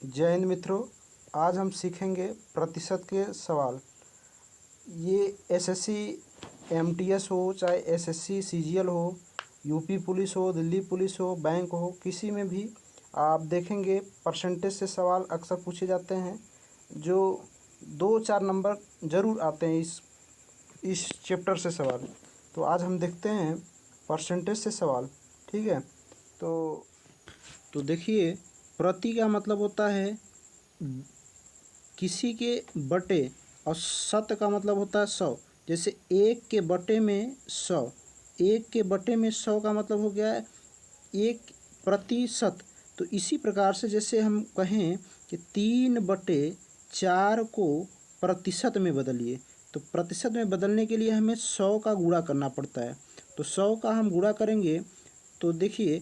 जय हिंद मित्रों। आज हम सीखेंगे प्रतिशत के सवाल। ये एसएससी एमटीएस हो, चाहे एसएससी सीजीएल हो, यूपी पुलिस हो, दिल्ली पुलिस हो, बैंक हो, किसी में भी आप देखेंगे परसेंटेज से सवाल अक्सर पूछे जाते हैं, जो 2-4 नंबर ज़रूर आते हैं इस चैप्टर से सवाल। तो आज हम देखते हैं परसेंटेज से सवाल। ठीक है, तो देखिए, प्रति का मतलब होता है किसी के बटे, और शत का मतलब होता है 100। जैसे 1 के बटे में 100, 1 के बटे में 100 का मतलब हो गया 1%। तो इसी प्रकार से जैसे हम कहें कि 3/4 को प्रतिशत में बदलिए, तो प्रतिशत में बदलने के लिए हमें 100 का गुणा करना पड़ता है। तो 100 का हम गुणा करेंगे तो देखिए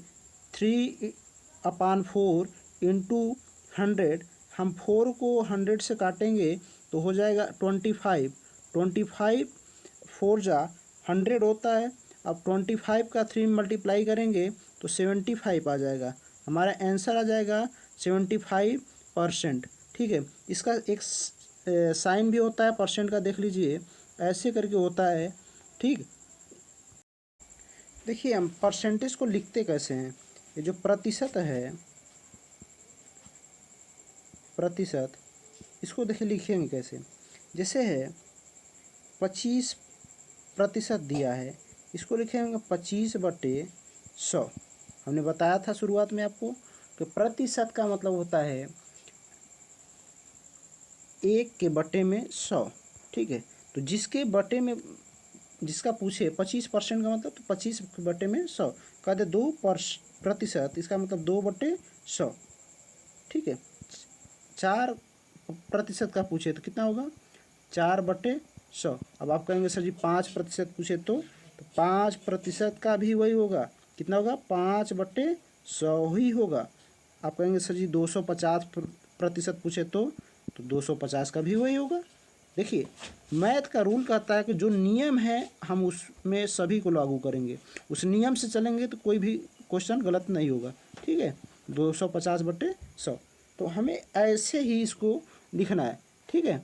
3/4 इंटू 100, हम 4 को 100 से काटेंगे तो हो जाएगा 25। 25 4 जा 100 होता है। अब 25 का 3 मल्टीप्लाई करेंगे तो 75 आ जाएगा। हमारा आंसर आ जाएगा 75%। ठीक है, इसका एक साइन भी होता है परसेंट का, देख लीजिए ऐसे करके होता है। ठीक, देखिए हम परसेंटेज को लिखते कैसे हैं। ये जो प्रतिशत है, प्रतिशत, इसको देखिए लिखेंगे कैसे। जैसे है 25% दिया है, इसको लिखेंगे 25/100। हमने बताया था शुरुआत में आपको कि प्रतिशत का मतलब होता है 1 के बटे में 100। ठीक है, तो जिसके बटे में, जिसका पूछे 25% का मतलब, तो 25 के बटे में 100 कहते 2%, इसका मतलब 2/100। ठीक है, 4% का पूछे तो कितना होगा 4/100। अब आप कहेंगे सर जी 5% पूछे तो 5% का भी वही होगा, कितना होगा 5/100 ही होगा। आप कहेंगे सर जी 250% पूछे तो 250 का भी वही होगा। देखिए, मैथ का रूल कहता है कि जो नियम है हम उसमें सभी को लागू करेंगे, उस नियम से चलेंगे तो कोई भी क्वेश्चन गलत नहीं होगा। ठीक है, 250/100, तो हमें ऐसे ही इसको लिखना है। ठीक है,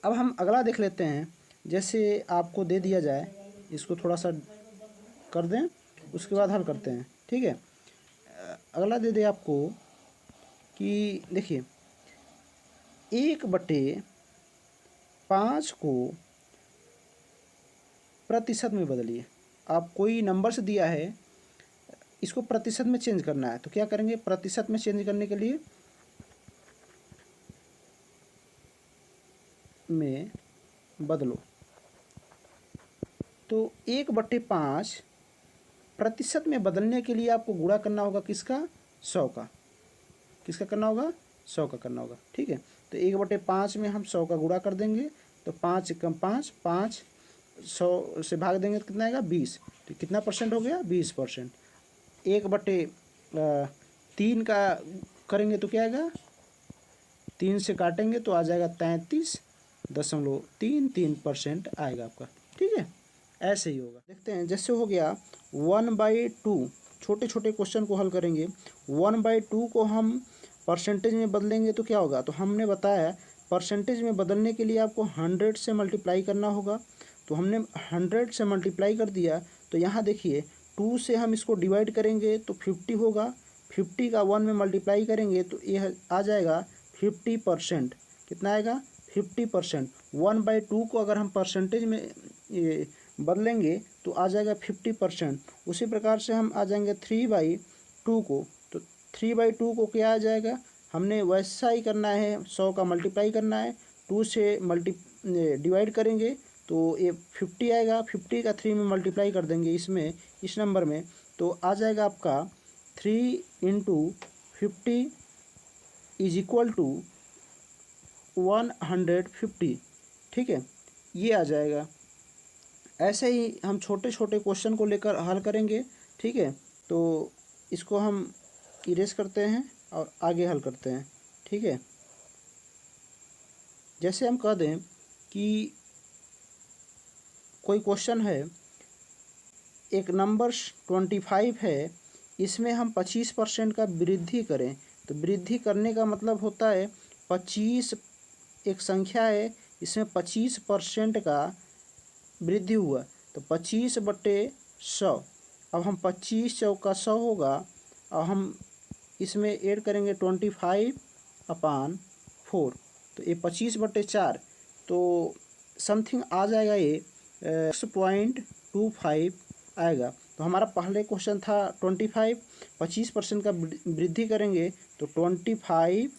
अब हम अगला देख लेते हैं। जैसे आपको दे दिया जाए, इसको थोड़ा सा कर दें, उसके बाद हल करते हैं। ठीक है, अगला दे दे आपको कि देखिए 1/5 को प्रतिशत में बदलिए। आप कोई नंबर से दिया है, इसको प्रतिशत में चेंज करना है, तो क्या करेंगे, प्रतिशत में चेंज करने के लिए में बदलो। तो 1/5 प्रतिशत में बदलने के लिए आपको गुणा करना होगा किसका, 100 का। किसका करना होगा, 100 का करना होगा। ठीक है, तो 1/5 में हम 100 का गुणा कर देंगे, तो 5 कम 5, 5 100 से भाग देंगे तो कितना आएगा 20। तो कितना परसेंट हो गया, 20%। 1/3 का करेंगे तो क्या आएगा, 3 से काटेंगे तो आ जाएगा 33.33% आएगा आपका। ठीक है, ऐसे ही होगा। देखते हैं, जैसे हो गया 1/2, छोटे छोटे क्वेश्चन को हल करेंगे। 1/2 को हम परसेंटेज में बदलेंगे तो क्या होगा, तो हमने बताया परसेंटेज में बदलने के लिए आपको 100 से मल्टीप्लाई करना होगा। तो हमने 100 से मल्टीप्लाई कर दिया, तो यहाँ देखिए 2 से हम इसको डिवाइड करेंगे तो 50 होगा। 50 का 1 में मल्टीप्लाई करेंगे तो ये आ जाएगा 50%। कितना आएगा, 50%। 1/2 को अगर हम परसेंटेज में ये बदलेंगे तो आ जाएगा 50%। उसी प्रकार से हम आ जाएंगे 3/2 को, तो 3/2 को क्या आ जाएगा, हमने वैसा ही करना है, 100 का मल्टीप्लाई करना है, 2 से डिवाइड करेंगे तो ये 50 आएगा। 50 का 3 में मल्टीप्लाई कर देंगे इसमें, इस नंबर में, तो आ जाएगा आपका 3 × 50 = 150। ठीक है, ये आ जाएगा। ऐसे ही हम छोटे छोटे क्वेश्चन को लेकर हल करेंगे। ठीक है, तो इसको हम इरेज करते हैं और आगे हल करते हैं। ठीक है, जैसे हम कह दें कि कोई क्वेश्चन है, एक नंबर 25 है, इसमें हम 25% का वृद्धि करें तो वृद्धि करने का मतलब होता है 25, एक संख्या है इसमें 25% का वृद्धि हुआ, तो 25/100। अब हम 25 चौका 100 होगा, और हम इसमें ऐड करेंगे 25/4, तो ये 25/4, तो समथिंग आ जाएगा ये 6.25 आएगा। तो हमारा पहले क्वेश्चन था 25% का वृद्धि करेंगे तो 25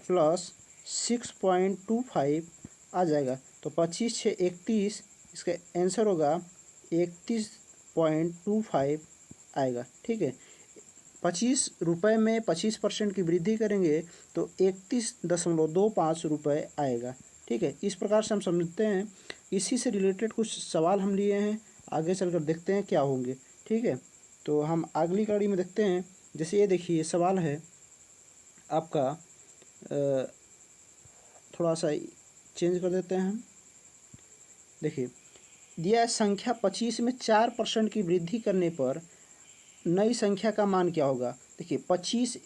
+ 6.25 आ जाएगा। तो 25 6 31, इसका आंसर होगा 31.25 आएगा। ठीक है, 25 रुपये में 25% की वृद्धि करेंगे तो 31.25 रुपये आएगा। ठीक है, इस प्रकार से हम समझते हैं। इसी से रिलेटेड कुछ सवाल हम लिए हैं, आगे चलकर देखते हैं क्या होंगे। ठीक है, तो हम अगली कड़ी में देखते हैं। जैसे ये देखिए सवाल है आपका, थोड़ा सा चेंज कर देते हैं हम। देखिए दिया है संख्या 25 में 4% की वृद्धि करने पर नई संख्या का मान क्या होगा। देखिए 25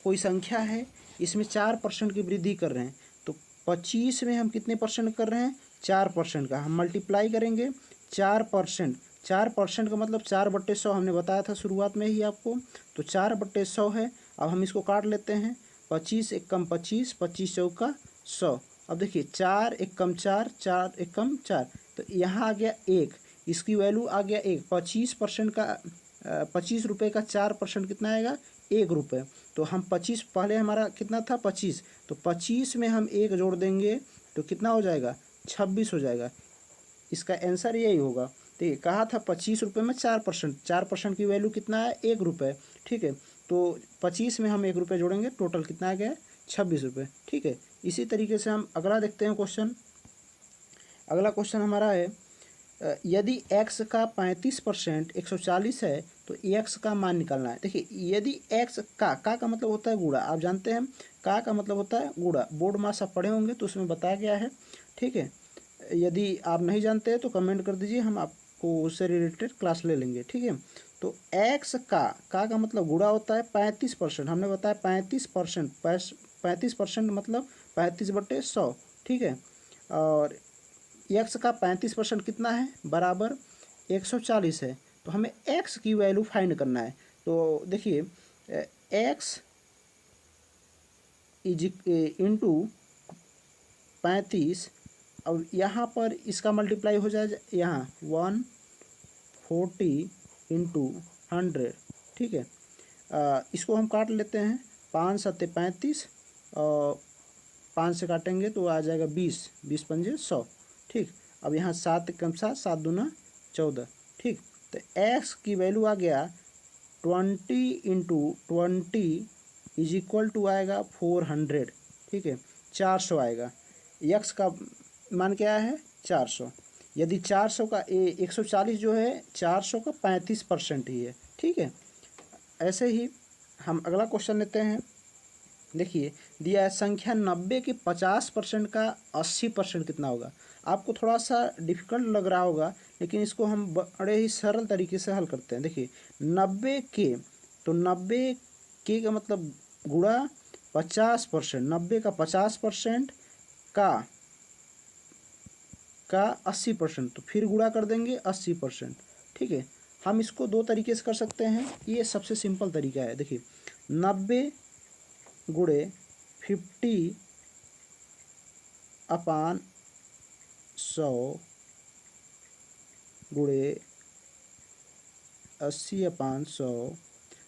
कोई संख्या है, इसमें 4% की वृद्धि कर रहे हैं, तो 25 में हम कितने परसेंट कर रहे हैं, 4% का। हम मल्टीप्लाई करेंगे 4%, 4% का मतलब 4/100 हमने बताया था शुरुआत में ही आपको, तो 4/100 है। अब हम इसको काट लेते हैं, 25 × 25, 25 चौका 100। अब देखिए 4 × 4, 4 × 4, तो यहाँ आ गया 1, इसकी वैल्यू आ गया 1। 25% का 25 रुपये का 4% कितना आएगा, 1 रुपये। तो हम 25, पहले हमारा कितना था 25, तो 25 में हम 1 जोड़ देंगे तो कितना हो जाएगा, 26 हो जाएगा। इसका आंसर यही होगा। देखिए कहा था 25 रुपये में 4%, 4% की वैल्यू कितना है, 1 रुपये। ठीक है, तो 25 में हम 1 रुपये जोड़ेंगे, टोटल कितना आ गया, 26 रुपये। ठीक है, इसी तरीके से हम अगला देखते हैं क्वेश्चन। अगला क्वेश्चन हमारा है, यदि x का 35% 140 है तो x का मान निकालना है। देखिए यदि x का मतलब होता है गुणा, आप जानते हैं का मतलब होता है गुणा, बोर्ड मास आप पढ़े होंगे तो उसमें बताया गया है। ठीक है, यदि आप नहीं जानते हैं तो कमेंट कर दीजिए, हम आपको उससे रिलेटेड क्लास ले लेंगे। ठीक है, तो x का मतलब गुणा होता है 35%, हमने बताया 35%, 35% मतलब 35/100। ठीक है, और x का 35% कितना है, बराबर 140 है। तो हमें x की वैल्यू फाइंड करना है। तो देखिए x इंटू 35, अब यहाँ पर इसका मल्टीप्लाई हो जाए, यहाँ 140 × 100। ठीक है, इसको हम काट लेते हैं, 5 × 7 = 35, और 5 से काटेंगे तो आ जाएगा 20, 20 × 5 = 100। ठीक, अब यहाँ 7 × 7, 7 दूना 14। ठीक, तो x की वैल्यू आ गया 20 × 20 = आएगा 400। ठीक है, 400 आएगा। x का मान क्या है, 400। यदि 400 का 140 जो है 400 का 35% ही है। ठीक है, ऐसे ही हम अगला क्वेश्चन लेते हैं। देखिए दिया है संख्या 90 के 50% का 80% कितना होगा। आपको थोड़ा सा डिफिकल्ट लग रहा होगा, लेकिन इसको हम बड़े ही सरल तरीके से हल करते हैं। देखिए 90 के, तो 90 के का मतलब गुणा 50%, 90 का 50% का 80%, तो फिर गुणा कर देंगे 80%। ठीक है, हम इसको दो तरीके से कर सकते हैं, ये सबसे सिंपल तरीका है। देखिए 90 गुणे 50/100 गुणे 80/100।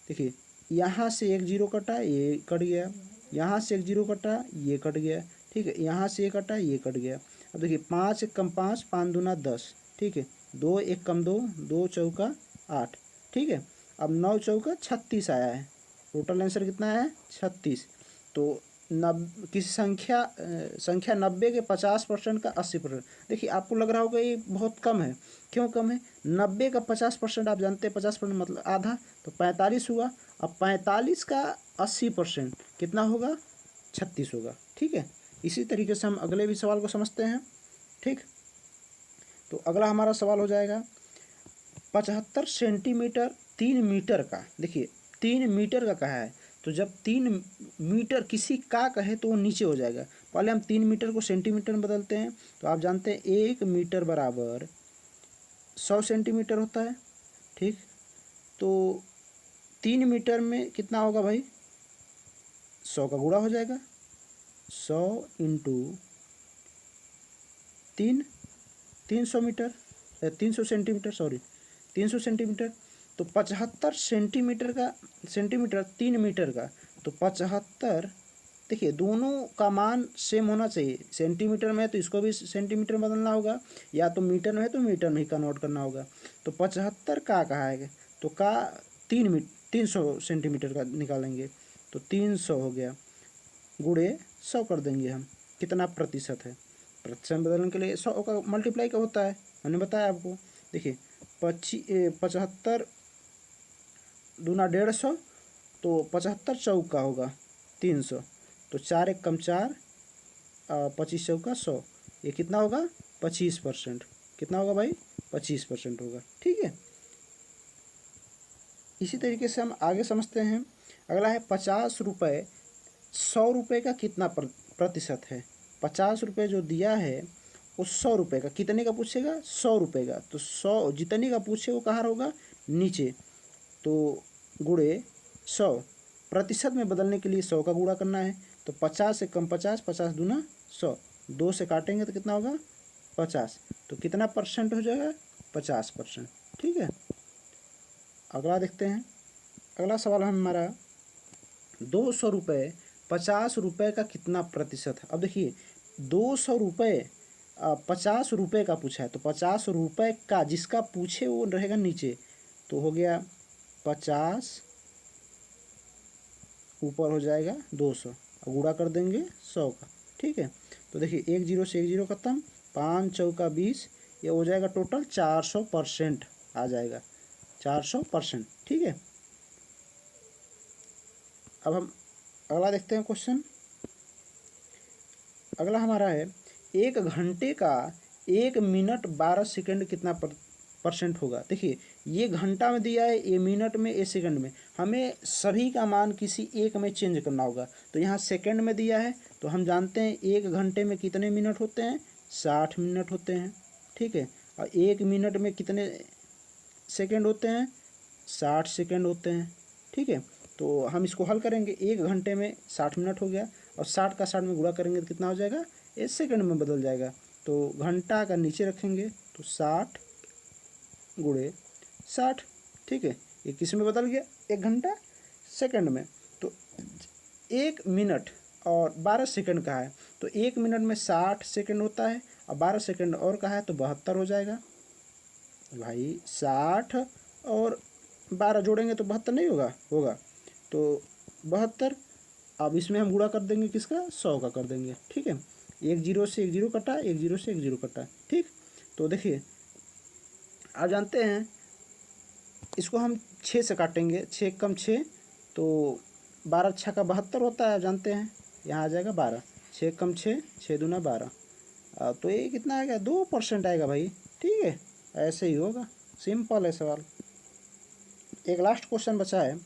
देखिए यहाँ से एक जीरो कटा, ये कट गया, यहाँ से एक जीरो कटा, ये कट गया। ठीक है, यहाँ से एक कटा, ये कट गया। अब देखिए 5 × 5, 5 दूना 10। ठीक है, 2 × 1 = 2, 2 चौका 8। ठीक है, अब 9 चौका 36 आया है, टोटल आंसर कितना है, 36। तो किसी संख्या 90 के 50% का 80%। देखिए आपको लग रहा होगा ये बहुत कम है, क्यों कम है, 90 का 50% आप जानते हैं 50% मतलब आधा, तो 45 हुआ। अब 45 का 80% कितना होगा, 36 होगा। ठीक है, इसी तरीके से हम अगले भी सवाल को समझते हैं। ठीक, तो अगला हमारा सवाल हो जाएगा 75 सेंटीमीटर 3 मीटर का। देखिए 3 मीटर का कहा है, तो जब 3 मीटर किसी का कहे तो वो नीचे हो जाएगा। पहले हम 3 मीटर को सेंटीमीटर में बदलते हैं। तो आप जानते हैं 1 मीटर बराबर 100 सेंटीमीटर होता है। ठीक, तो 3 मीटर में कितना होगा भाई, 100 का गुणा हो जाएगा। 100 into 300 metre, 300 centimetre, sorry 300 centimetre. तो 75 सेंटीमीटर का, सेंटीमीटर 3 मीटर का, तो 75, देखिए दोनों का मान सेम होना चाहिए। सेंटीमीटर में है तो इसको भी सेंटीमीटर में बदलना होगा, या तो मीटर में है तो मीटर में ही कन्वर्ट करना होगा। तो 75 का कहा है, तो का 300 सेंटीमीटर का निकालेंगे, तो 300 हो गया, गुणे 100 कर देंगे हम। कितना प्रतिशत है, प्रतिशत में बदलने के लिए 100 का मल्टीप्लाई का होता है, मैंने बताया आपको। देखिए 75 दूना 150, तो 75 चौक का होगा 300, तो 4 एक कम 4, 25 चौक का 100, ये कितना होगा 25%। कितना होगा भाई, 25% होगा। ठीक है, इसी तरीके से हम आगे समझते हैं। अगला है 50 रुपये, 100 रुपये का कितना प्रतिशत है। 50 रुपये जो दिया है वो 100 रुपये का, कितने का पूछेगा, 100 रुपये का। तो 100 जितने का पूछे वो कहाँ होगा, नीचे। तो गुणे 100, प्रतिशत में बदलने के लिए 100 का गुणा करना है। तो 50 से कम 50, 50 दूना 100, 2 से काटेंगे तो कितना होगा 50, तो कितना परसेंट हो जाएगा 50%। ठीक है, अगला देखते हैं। अगला सवाल हमारा 200 रुपये, 50 रुपये का कितना प्रतिशत है। अब देखिए 200 रुपये 50 रुपये का पूछा है, तो 50 रुपये का जिसका पूछे वो रहेगा नीचे, तो हो गया 50 ऊपर हो जाएगा 200, और गुणा कर देंगे 100 का। ठीक है, तो देखिए 1 0 से 1 0 खत्म, 5 चौका 20, ये हो जाएगा टोटल 400% आ जाएगा, 400%। ठीक है, अब हम अगला देखते हैं क्वेश्चन। अगला हमारा है 1 घंटे का 1 मिनट 12 सेकंड कितना परसेंट होगा। देखिए ये घंटा में दिया है, ये मिनट में, ये सेकंड में, हमें सभी का मान किसी एक में चेंज करना होगा। तो यहाँ सेकंड में दिया है, तो हम जानते हैं 1 घंटे में कितने मिनट होते हैं, 60 मिनट होते हैं। ठीक है, और 1 मिनट में कितने सेकंड होते हैं, 60 सेकंड होते हैं। ठीक है, तो हम इसको हल करेंगे, 1 घंटे में 60 मिनट हो गया, और 60 का 60 में गुणा करेंगे तो कितना हो जाएगा, ये सेकंड में बदल जाएगा। तो घंटा का नीचे रखेंगे, तो 60 गुणे 60। ठीक है, ये किस में बदल गया, 1 घंटा सेकंड में। तो 1 मिनट और 12 सेकंड का है, तो 1 मिनट में 60 सेकंड होता है, और 12 सेकंड और का है तो 72 हो जाएगा। भाई 60 और 12 जोड़ेंगे तो 72 नहीं होगा, होगा, तो 72। अब इसमें हम गुणा कर देंगे किसका, 100 का कर देंगे। ठीक है, 1 0 से 1 0 कटा, 1 0 से 1 0 कटा। ठीक, तो देखिए आप जानते हैं इसको हम 6 से काटेंगे, 6 कम 6, तो 12 6 का 72 होता है, जानते हैं, यहाँ आ जाएगा 12, 6 कम 6, 6 दूना 12, तो ये कितना आएगा, 2% आएगा भाई। ठीक है, ऐसे ही होगा, सिंपल है सवाल। एक लास्ट क्वेश्चन बचा है,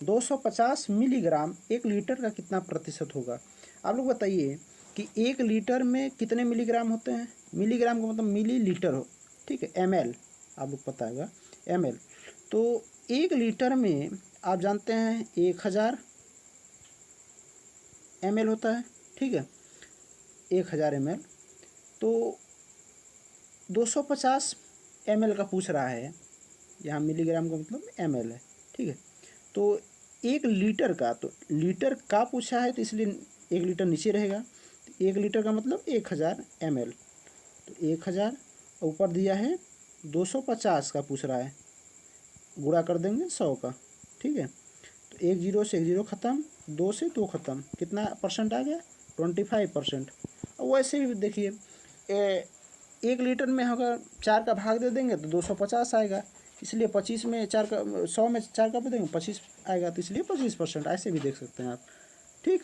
250 मिलीग्राम 1 लीटर का कितना प्रतिशत होगा। आप लोग बताइए कि 1 लीटर में कितने मिलीग्राम होते हैं। मिलीग्राम का मतलब मिली लीटर हो, ठीक है, ml आप लोग पता होगा, ml। तो 1 लीटर में आप जानते हैं 1000 ml होता है। ठीक है, 1000 ml, तो 250 ml का पूछ रहा है, यहाँ मिलीग्राम का मतलब ml है। ठीक है, तो 1 लीटर का, तो लीटर का पूछा है तो इसलिए 1 लीटर नीचे रहेगा। 1 लीटर का मतलब 1000 ml, तो 1000 ऊपर दिया है 250 का पूछ रहा है, गुणा कर देंगे 100 का। ठीक है, तो 1 0 से 1 0 खत्म, 2 से 2 खत्म, कितना परसेंट आ गया, 25%। और वैसे भी देखिए 1 लीटर में अगर 4 का भाग दे देंगे तो 250 आएगा, इसलिए 25 में 4 का, 100 में 4 का दे देंगे 25 आएगा, तो इसलिए 25%, ऐसे भी देख सकते हैं आप। ठीक।